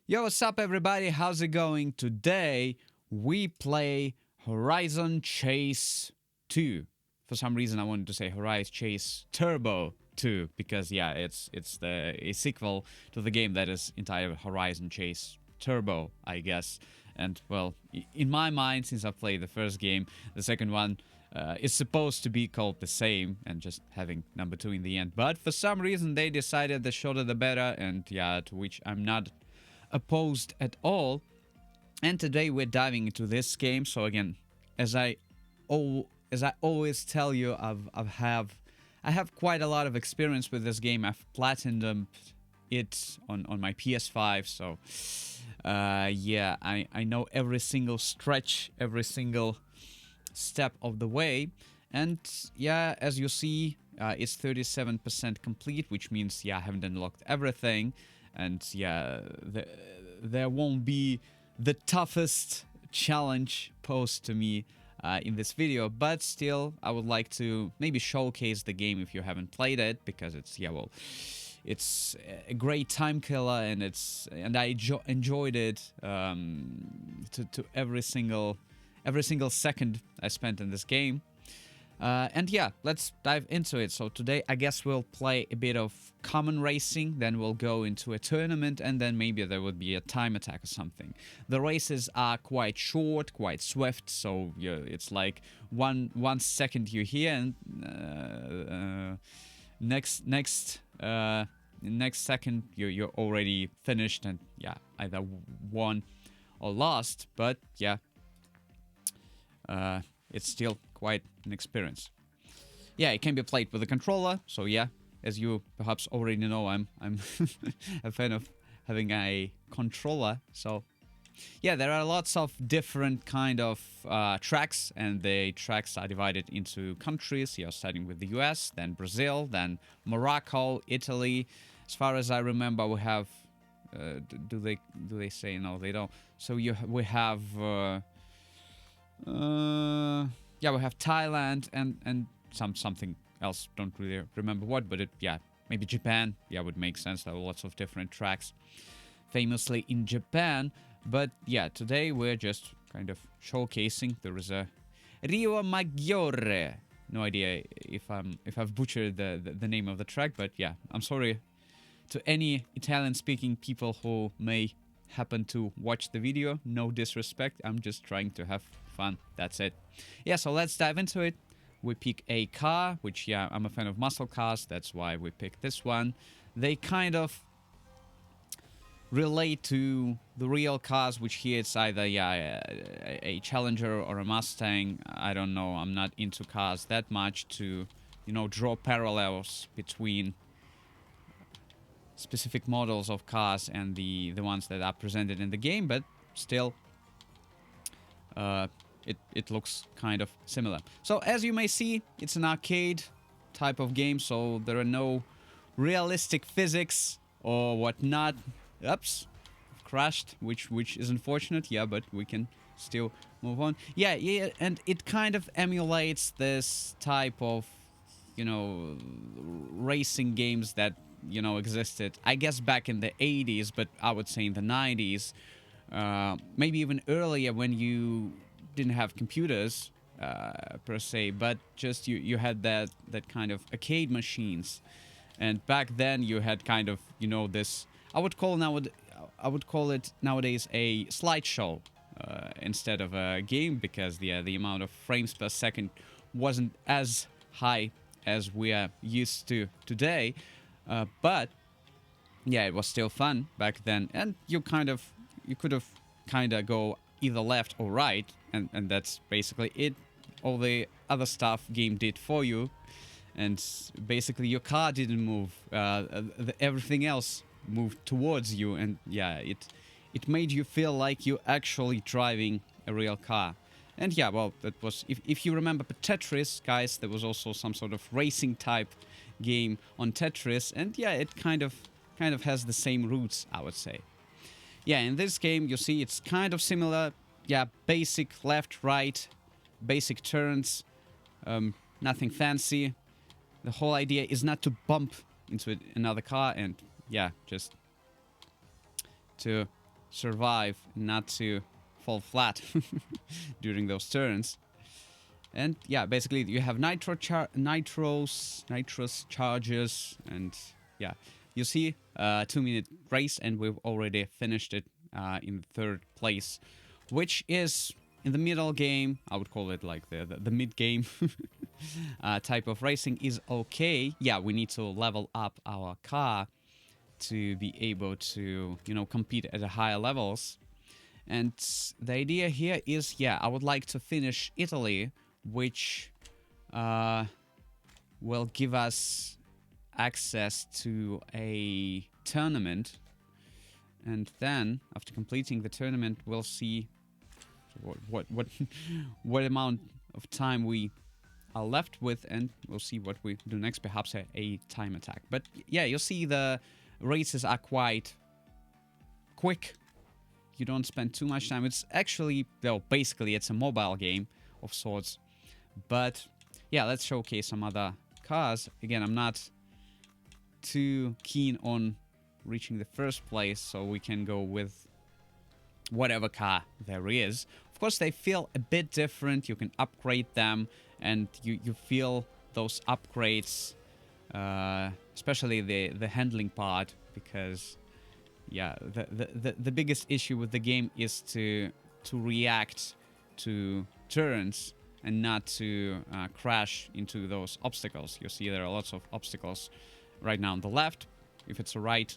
Yo, what's up, everybody? How's it going? Today we play Horizon Chase 2. For some reason, I wanted to say Horizon Chase Turbo 2 because yeah, it's a sequel to the game that is entitled Horizon Chase Turbo, I guess. And well, in my mind, since I played the first game, the second one is supposed to be called the same and just having number 2 in the end. But for some reason, they decided the shorter the better, and yeah, to which I'm not opposed at all. And today we're diving into this game. So again, as I always tell you, I have quite a lot of experience with this game. I've platinumed it on my PS5. So yeah, I know every single stretch, every single step of the way. And yeah, as you see, it's 37% complete, which means yeah, I haven't unlocked everything. And yeah, there won't be the toughest challenge posed to me in this video, but still, I would like to maybe showcase the game if you haven't played it, because it's yeah, well, it's a great time killer, and I enjoyed it to every single second I spent in this game. And yeah, let's dive into it. So today, I guess we'll play a bit of common racing, then we'll go into a tournament, and then maybe there would be a time attack or something. The races are quite short, quite swift, so yeah, it's like one second you're here, and next second you're already finished, and yeah, either won or lost. But yeah, it's still quite an experience. Yeah, it can be played with a controller, so yeah, as you perhaps already know, I'm a fan of having a controller. So yeah, there are lots of different kind of tracks, and the tracks are divided into countries. You're starting with the US, then Brazil, then Morocco, Italy. As far as I remember, we have do they say no? They don't. So we have yeah, we have Thailand and something else. Don't really remember what, but yeah, maybe Japan. Yeah, would make sense. There are lots of different tracks, famously in Japan. But yeah, today we're just kind of showcasing. There is a Rio Maggiore. No idea if I've butchered the name of the track, but yeah, I'm sorry to any Italian-speaking people who may happen to watch the video. No disrespect. I'm just trying to have fun. That's it. Yeah, so let's dive into it. We pick a car, which yeah, I'm a fan of muscle cars. That's why we picked this one. They kind of relate to the real cars, which here it's either yeah a Challenger or a Mustang. I don't know. I'm not into cars that much to draw parallels between specific models of cars and the ones that are presented in the game, but still it looks kind of similar. So as you may see, it's an arcade type of game, so there are no realistic physics or whatnot. Oops, crashed, which is unfortunate. Yeah, but we can still move on. Yeah, and it kind of emulates this type of racing games that existed, I guess, back in the 80s, but I would say in the 90s, maybe even earlier, when you didn't have computers per se, but just you had that kind of arcade machines. And back then you had kind of this, I would call it nowadays a slideshow instead of a game, because the amount of frames per second wasn't as high as we are used to today. But yeah, it was still fun back then, and you could have kind of go either left or right, and that's basically it. All the other stuff game did for you, and basically your car didn't move. Everything else moved towards you, and yeah, it made you feel like you're actually driving a real car. And yeah, well, that was, if you remember Tetris, guys, there was also some sort of racing type game on Tetris, and yeah, it kind of has the same roots, I would say. Yeah, in this game, you see, it's kind of similar. Yeah, basic left, right, basic turns, nothing fancy. The whole idea is not to bump into another car, and yeah, just to survive, not to fall flat during those turns. And yeah, basically you have nitrous charges, and yeah, you see, 2-minute race, and we've already finished it in third place, which is in the middle game. I would call it like the mid game type of racing is okay. Yeah, we need to level up our car to be able to, compete at the higher levels. And the idea here is, yeah, I would like to finish Italy, which will give us access to a tournament. And then, after completing the tournament, we'll see what what amount of time we are left with, and we'll see what we do next. Perhaps a time attack. But yeah, you'll see the races are quite quick. You don't spend too much time. It's actually, well, basically it's a mobile game of sorts. But yeah, let's showcase some other cars. Again, I'm not too keen on reaching the first place, so we can go with whatever car there is. Of course, they feel a bit different. You can upgrade them, and you feel those upgrades, especially the handling part, because yeah, the biggest issue with the game is to react to turns and not to crash into those obstacles. You see there are lots of obstacles right now on the left if it's a right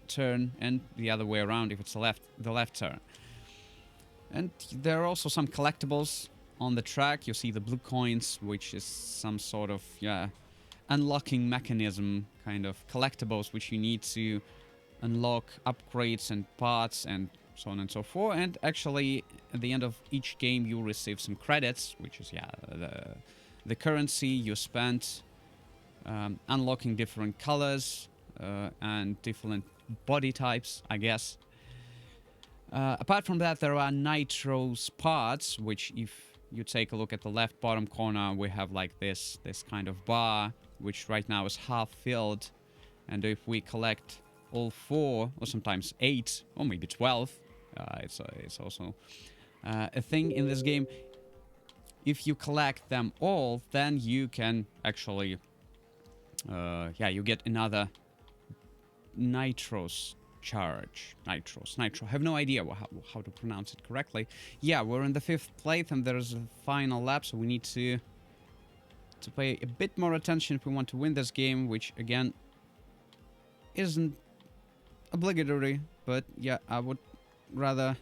turn, and the other way around if it's the left turn. And there are also some collectibles on the track. You see the blue coins, which is some sort of, yeah, unlocking mechanism kind of collectibles which you need to unlock upgrades and parts and so on and so forth. And actually, at the end of each game, you receive some credits, which is, yeah, the currency you spent unlocking different colors and different body types, I guess. Apart from that, there are nitros parts, which if you take a look at the left bottom corner, we have like this kind of bar, which right now is half filled. And if we collect all 4, or sometimes 8, or maybe 12, it's also a thing in this game. If you collect them all, then you can actually, you get another nitros charge. Nitro. I have no idea how to pronounce it correctly. Yeah, we're in the 5th place, and there's a final lap, so we need to pay a bit more attention if we want to win this game, which again isn't obligatory, but yeah, I would rather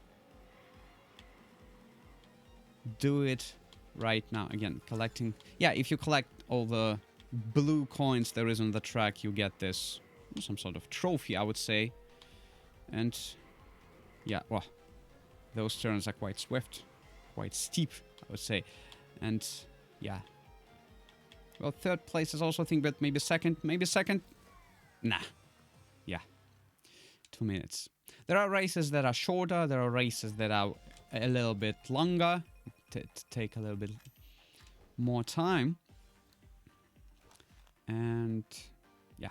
do it right now. Again, collecting. Yeah, if you collect all the blue coins there is on the track, you get this, some sort of trophy, I would say. And yeah, well, those turns are quite swift, quite steep, I would say. And yeah, well, 3rd place is also a thing, but maybe second. Nah, yeah, 2 minutes. There are races that are shorter, there are races that are a little bit longer, to take a little bit more time. And yeah.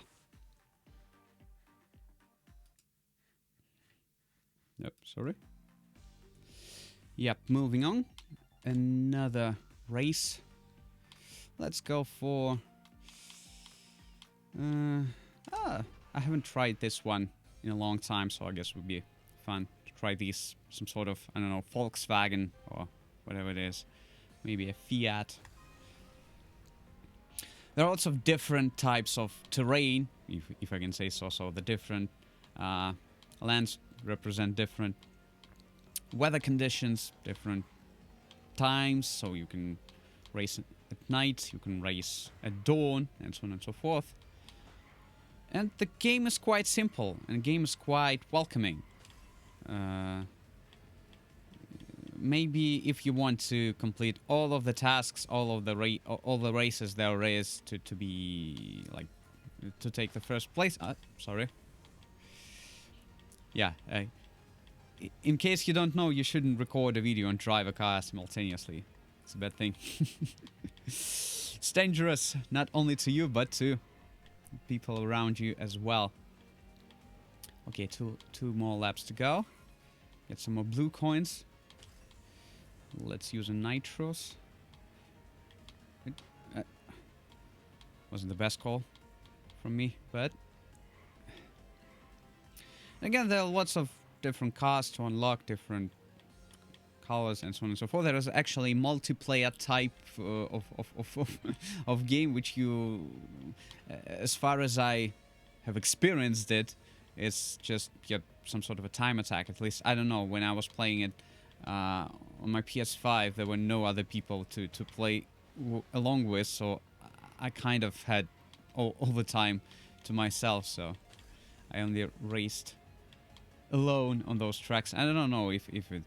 Nope, sorry. Yep, moving on. Another race. Let's go for... I haven't tried this one in a long time, so I guess it would be fun to try these. Some sort of, I don't know, Volkswagen or whatever it is. Maybe a Fiat. There are lots of different types of terrain, if I can say so. So the different lands represent different weather conditions, different times. So you can race at night, you can race at dawn, and so on and so forth. And the game is quite simple, and the game is quite welcoming. Maybe if you want to complete all of the tasks, all the races there is to be like to take the first place. Sorry. Yeah. In case you don't know, you shouldn't record a video and drive a car simultaneously. It's a bad thing. It's dangerous, not only to you, but to people around you as well. Okay, two more laps to go. Get some more blue coins. Let's use a nitros. It wasn't the best call from me, but again, there are lots of different cars to unlock, different colors, and so on and so forth. There is actually multiplayer type of game, which you, as far as I have experienced it, it's just some sort of a time attack. At least I don't know. When I was playing it on my PS5, there were no other people to play along with, so I kind of had all the time to myself. So I only raced alone on those tracks. I don't know if it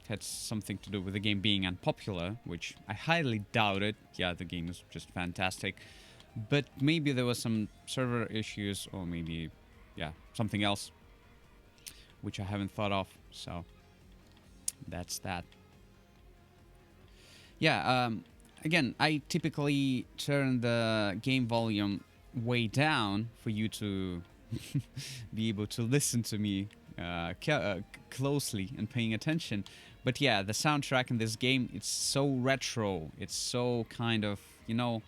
had something to do with the game being unpopular, which I highly doubt it. Yeah, the game is just fantastic. But maybe there was some server issues, or maybe, yeah, something else, which I haven't thought of. So that's that. Yeah, again, I typically turn the game volume way down for you to be able to listen to me closely and paying attention. But yeah, the soundtrack in this game, it's so retro. It's so kind of, you know,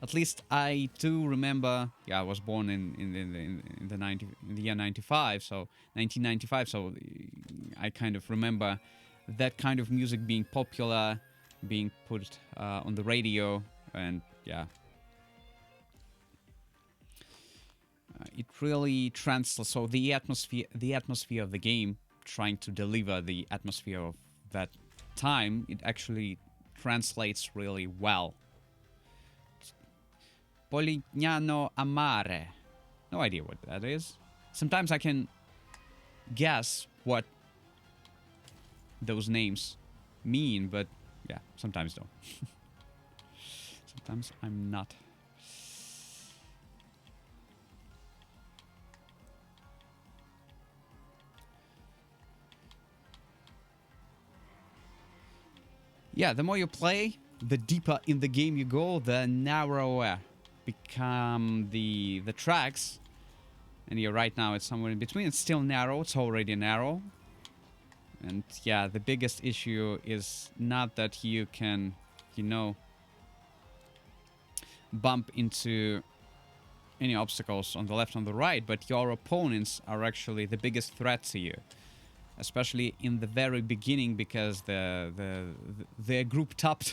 at least I do remember. Yeah, I was born in the year 95, so 1995. So I kind of remember that kind of music being popular, being put on the radio, and yeah, it really translates. So the atmosphere of the game, trying to deliver the atmosphere of that time, it actually translates really well. Polignano Amare. No idea what that is. Sometimes I can guess what those names mean, but yeah, sometimes don't. Sometimes I'm not. Yeah, the more you play, the deeper in the game you go, the narrower become the tracks. And yeah, right now it's somewhere in between. It's still narrow. It's already narrow. And yeah, the biggest issue is not that you can, you know, bump into any obstacles on the left and the right, but your opponents are actually the biggest threat to you. Especially in the very beginning, because they're grouped up.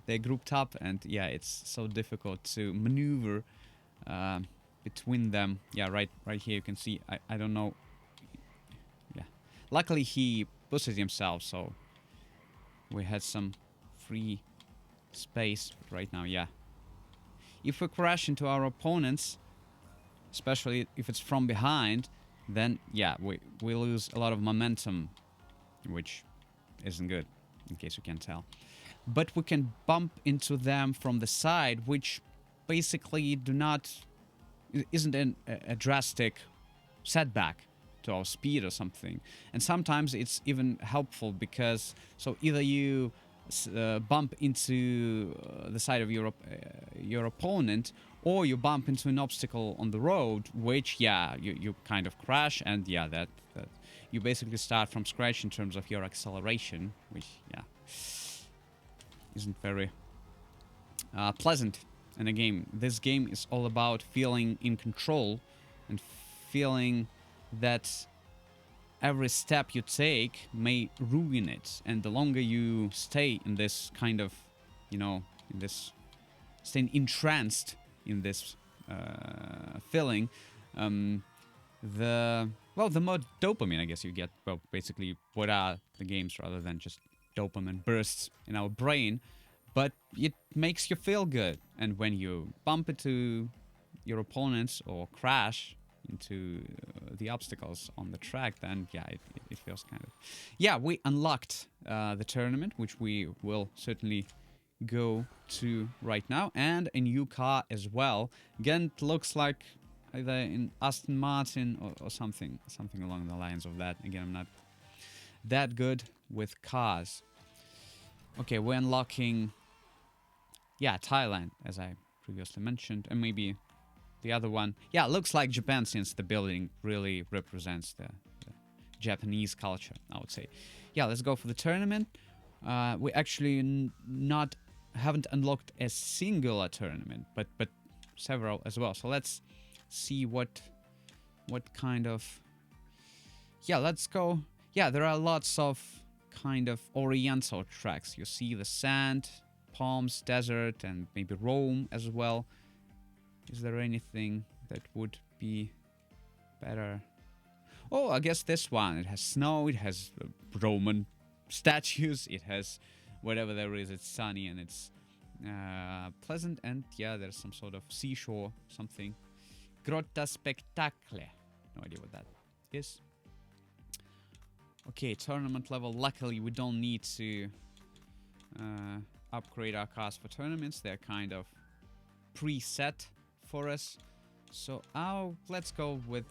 They're grouped up, and yeah, it's so difficult to maneuver between them. Yeah, right here you can see, I don't know. Yeah, luckily he boosted himself, so we had some free space right now. Yeah, if we crash into our opponents, especially if it's from behind, then yeah, we lose a lot of momentum, which isn't good, in case you can't tell. But we can bump into them from the side, which basically isn't a drastic setback to our speed or something. And sometimes it's even helpful, because so either you bump into the side of your opponent, or you bump into an obstacle on the road, which yeah, you kind of crash, and yeah, that you basically start from scratch in terms of your acceleration, which yeah, isn't very pleasant in a game. This game is all about feeling in control and feeling that every step you take may ruin it. And the longer you stay in this kind of, you know, staying entranced in this feeling, the more dopamine, I guess, you get. Well, basically, what are the games rather than just dopamine bursts in our brain? But it makes you feel good. And when you bump into your opponents or crash into the obstacles on the track, then yeah, it feels kind of... Yeah, we unlocked the tournament, which we will certainly go to right now, and a new car as well. Again, it looks like either in Aston Martin or something along the lines of that. Again, I'm not that good with cars. Okay, we're unlocking, yeah, Thailand, as I previously mentioned, and maybe the other one. Yeah, looks like Japan since the building really represents the Japanese culture, I would say. Yeah, let's go for the tournament. We actually not haven't unlocked a singular tournament, but several as well. So let's see what kind of. Yeah, let's go. Yeah, there are lots of kind of oriental tracks. You see the sand, palms, desert, and maybe Rome as well. Is there anything that would be better? Oh, I guess this one. It has snow, it has Roman statues, it has whatever there is. It's sunny and it's pleasant, and yeah, there's some sort of seashore, something. Grotta Spectacle. No idea what that is. Okay, tournament level. Luckily, we don't need to upgrade our cars for tournaments. They're kind of preset for us. So let's go with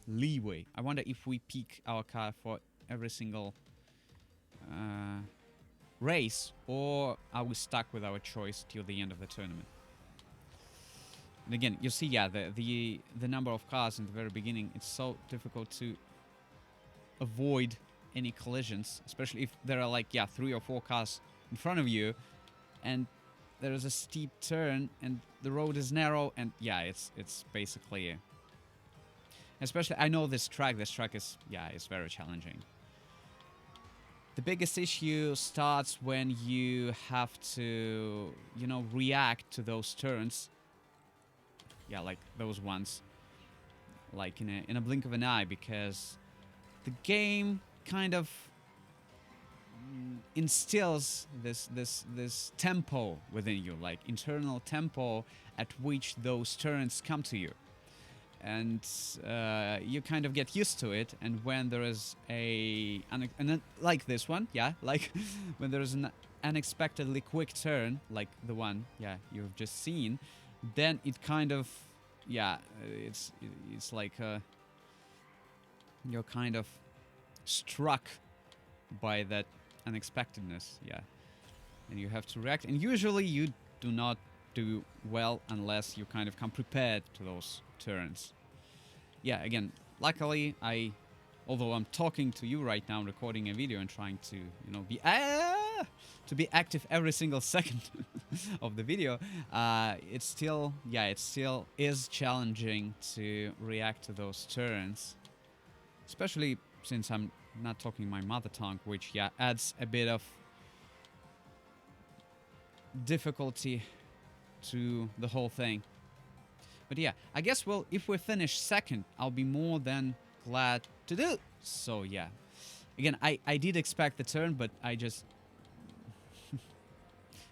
leeway. I wonder if we pick our car for every single race, or are we stuck with our choice till the end of the tournament? And again, you see, yeah, the number of cars in the very beginning, it's so difficult to avoid any collisions, especially if there are like, yeah, 3 or 4 cars in front of you, and there is a steep turn, and the road is narrow, and yeah, it's basically... Especially, I know this track is, yeah, it's very challenging. The biggest issue starts when you have to, you know, react to those turns. Yeah, like those ones. Like in a blink of an eye, because the game kind of instills this tempo within you, like internal tempo at which those turns come to you, and you kind of get used to it. And when there is like this one, yeah, like when there is an unexpectedly quick turn, like the one, yeah, you've just seen, then it kind of, yeah, it's like you're kind of struck by that unexpectedness, yeah, and you have to react. And usually you do not do well unless you kind of come prepared to those turns. Yeah, again, luckily although I'm talking to you right now, recording a video and trying to, you know, be active every single second of the video, it still is challenging to react to those turns, especially since I'm not talking my mother tongue, which, yeah, adds a bit of difficulty to the whole thing. But yeah, I guess, well, if we finish second, I'll be more than glad to do. So yeah, again, I did expect the turn, but I just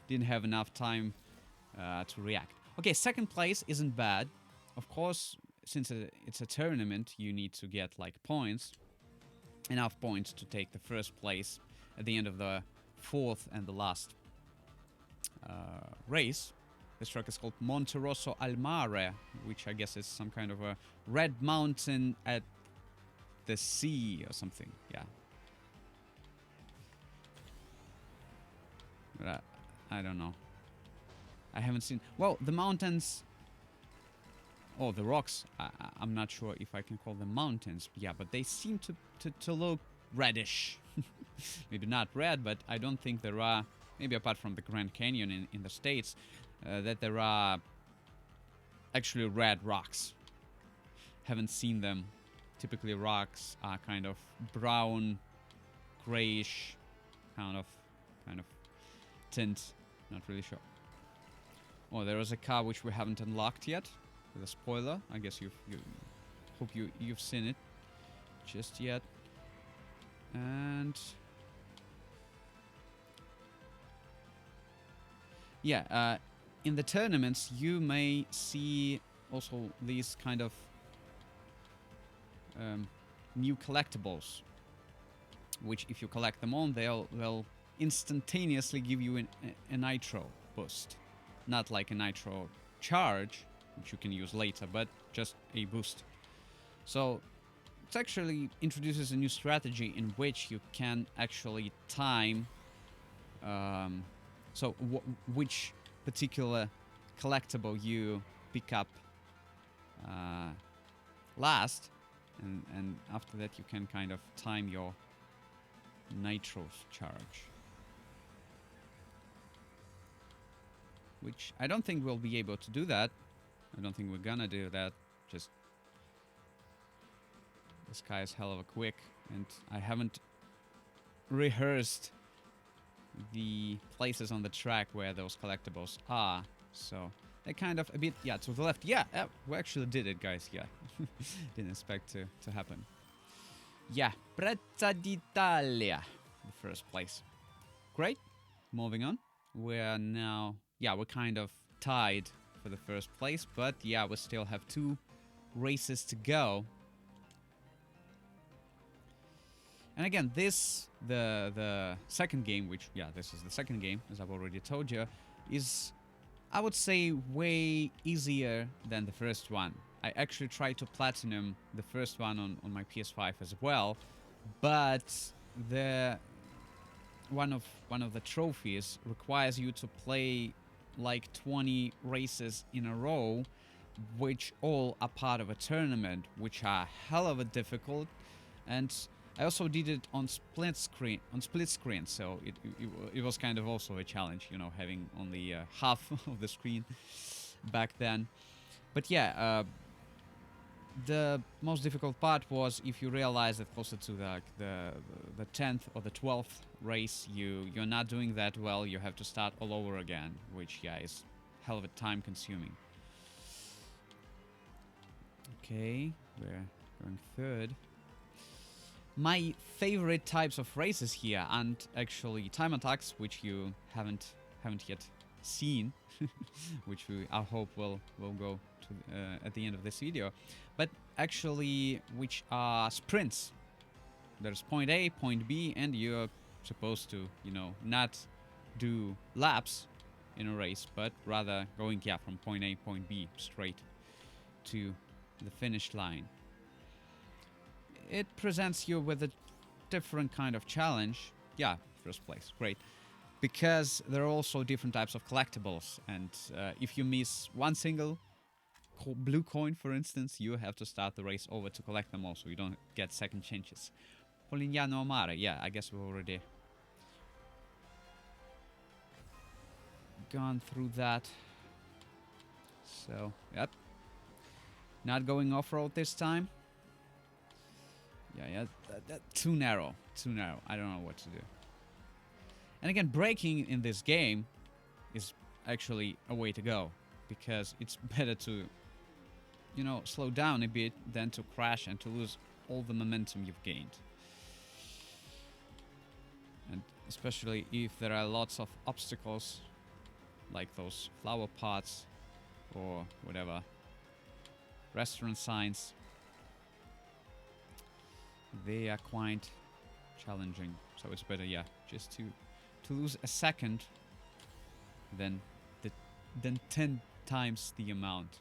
didn't have enough time to react. Okay, second place isn't bad. Of course, since it's a tournament, you need to get like points. Enough points to take the first place at the end of the 4th and the last race. This track is called Monte Rosso al Mare, which I guess is some kind of a red mountain at the sea or something. Yeah. But I don't know. I haven't seen... Well, the mountains... Oh, the rocks. I'm not sure if I can call them mountains. Yeah, but they seem to look reddish. Maybe not red, but I don't think there are... Maybe apart from the Grand Canyon in the States, that there are actually red rocks. Haven't seen them. Typically rocks are kind of brown, grayish, kind of tint. Not really sure. Oh, there is a car which we haven't unlocked yet. With a spoiler. I guess you've seen it just yet. And yeah, in the tournaments you may see also these kind of new collectibles, which if you collect them all, they'll instantaneously give you a nitro boost. Not like a nitro charge, which you can use later, but just a boost. So it actually introduces a new strategy in which you can actually time which particular collectible you pick up last, and after that you can kind of time your nitros charge, which I don't think we'll be able to do that. I don't think we're gonna do that. Just this guy is hell of a quick, and I haven't rehearsed the places on the track where those collectibles are, so they kind of a bit, yeah, to the left. Yeah, we actually did it, guys. Yeah, didn't expect to happen. Yeah, Prezza d'Italia, the first place. Great. Moving on. We're now, yeah, we're kind of tied for the first place, but yeah, we still have 2 races to go. And again, this, the second game, which, yeah, this is the second game, as I've already told you, is, I would say, way easier than the first one. I actually tried to platinum the first one on my PS5 as well, but the one of the trophies requires you to play like 20 races in a row, which all are part of a tournament, which are hell of a difficult. And I also did it on split screen, so it was kind of also a challenge, you know, having only half of the screen back then. But yeah, the most difficult part was if you realize that closer to the 10th or the 12th race you're not doing that well, you have to start all over again, which, yeah, is hell of a time consuming. Okay, we're going third. My favorite types of races here aren't actually time attacks, which you haven't yet seen, which I hope will go to at the end of this video, but actually which are sprints. There's point A, point B, and you're supposed to, you know, not do laps in a race, but rather going, yeah, from point A, point B straight to the finish line. It presents you with a different kind of challenge. Yeah, first place, great. Because there are also different types of collectibles, and if you miss one single blue coin, for instance, you have to start the race over to collect them all, so you don't get second chances. Polignano Amare, yeah, I guess we've already gone through that. So, yep. Not going off-road this time. Yeah, too narrow. I don't know what to do. And again, braking in this game is actually a way to go, because it's better to, you know, slow down a bit than to crash and to lose all the momentum you've gained. And especially if there are lots of obstacles, like those flower pots or whatever, restaurant signs, they are quite challenging. So it's better, yeah, just to lose a second than 10 times the amount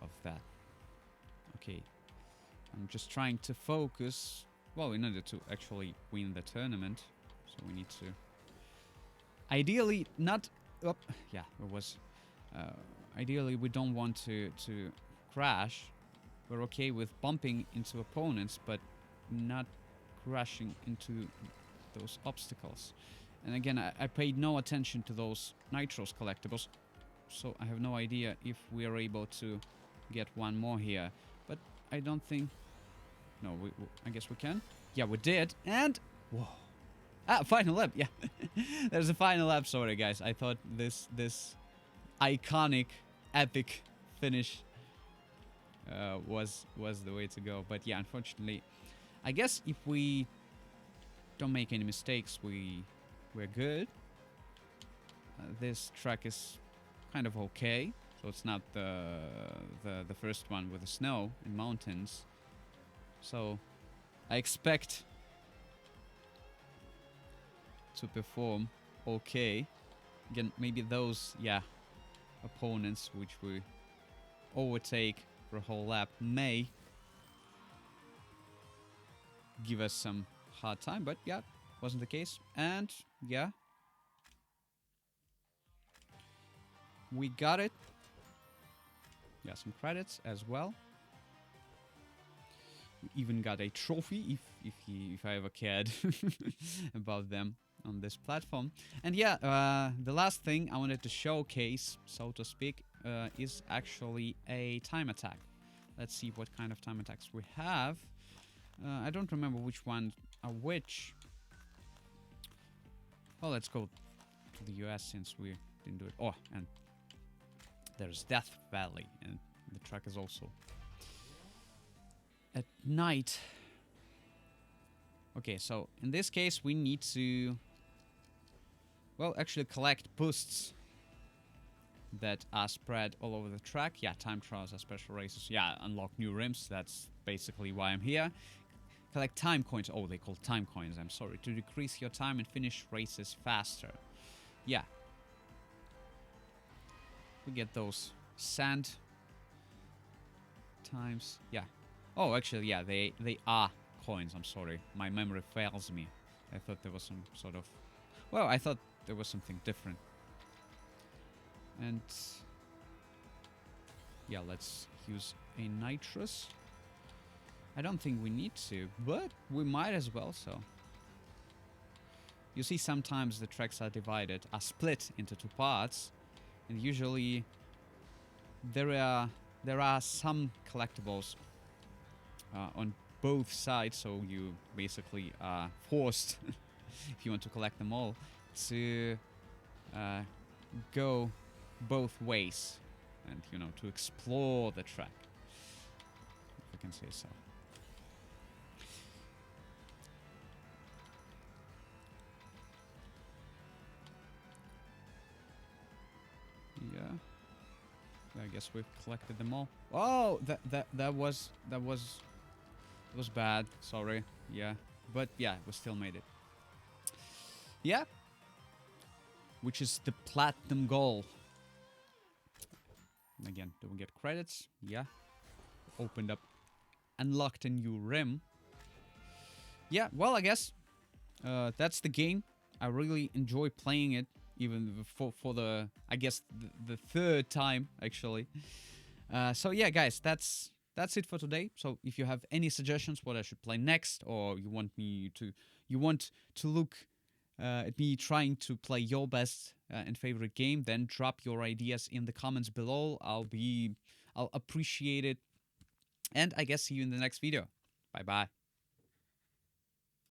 of that. Okay, I'm just trying to focus, well, in order to actually win the tournament, so we need to ideally not yeah, it was ideally we don't want to crash. We're okay with bumping into opponents, but not crashing into those obstacles. And again, I paid no attention to those Nitros collectibles, so I have no idea if we are able to get one more here. But I don't think... No, I guess we can. Yeah, we did. And... Whoa. Ah, final lap, yeah. There's a final lap, sorry guys. I thought this iconic, epic finish was the way to go. But yeah, unfortunately, I guess if we don't make any mistakes, we're good. This track is kind of okay, so it's not the first one with the snow and mountains. So I expect to perform okay. Again, maybe those, yeah, opponents which we overtake for a whole lap may give us some hard time, but yeah, wasn't the case. And yeah, we got it. Yeah, some credits as well. We even got a trophy if I ever cared about them on this platform. And yeah, the last thing I wanted to showcase, so to speak, is actually a time attack. Let's see what kind of time attacks we have. I don't remember which one are which. Well, let's go to the US since we didn't do it. Oh, and there's Death Valley, and the track is also at night. Okay, so in this case we need to, well, actually collect boosts that are spread all over the track. Yeah, time trials are special races. Yeah, unlock new rims. That's basically why I'm here. Collect time coins. Oh, they call time coins. I'm sorry. To decrease your time and finish races faster. Yeah. We get those sand times. Yeah. Oh, actually, yeah, they are coins. I'm sorry. My memory fails me. I thought there was some sort of... Well, I thought there was something different. And... yeah, let's use a nitrous. I don't think we need to, but we might as well, so... You see, sometimes the tracks are divided, are split into two parts, and usually there are some collectibles on both sides, so you basically are forced, if you want to collect them all, to go both ways, and to explore the track, if I can say so. Yeah, I guess we've collected them all. Oh, that was bad. Sorry. Yeah, but yeah, we still made it. Yeah, which is the platinum goal. Again, do we get credits? Yeah. Opened up, unlocked a new rim. Yeah, well, I guess that's the game. I really enjoy playing it, even for the, I guess, the third time, actually. So yeah, guys, that's it for today. So if you have any suggestions what I should play next, or you want to look at me trying to play your best and favorite game, then drop your ideas in the comments below. I'll appreciate it. And I guess see you in the next video. Bye bye.